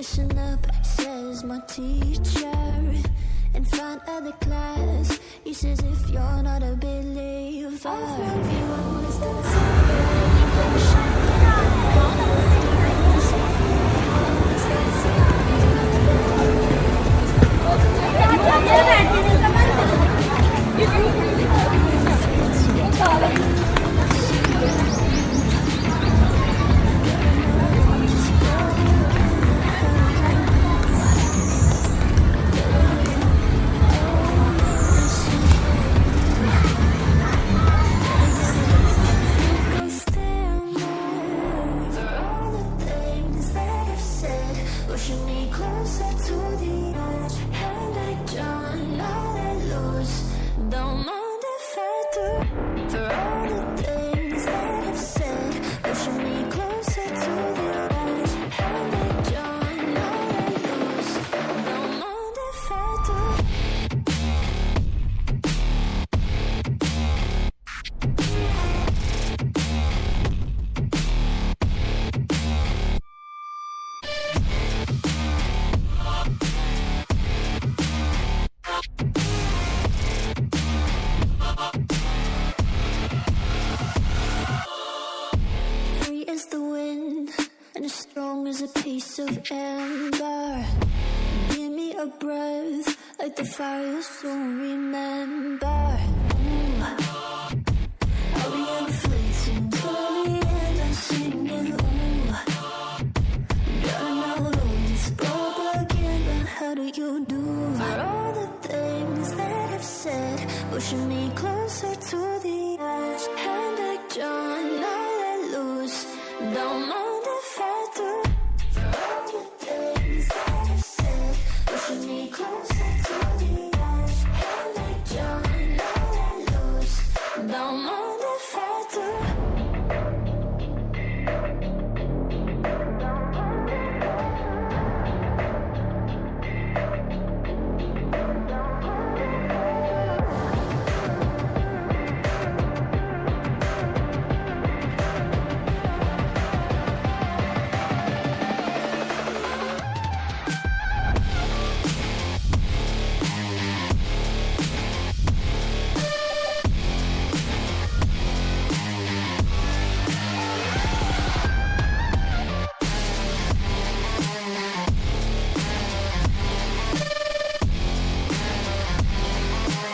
Listen up, says my teacher. In front of the class, he says if you're not a believer, pushing me closer to the edge, and I don't know that lose. Don't mind if I do. For all the things that I've said, pushing me closer to the edge, and I don't know that lose. Don't mind if I do. And as strong as a piece of amber. Give me a breath like the fire you'll soon remember. Ooh. I'll be on the fleeting till the end I'm singing. Ooh. Gotta know it's broke again, but how do you do? For all the things that I've said, pushing me close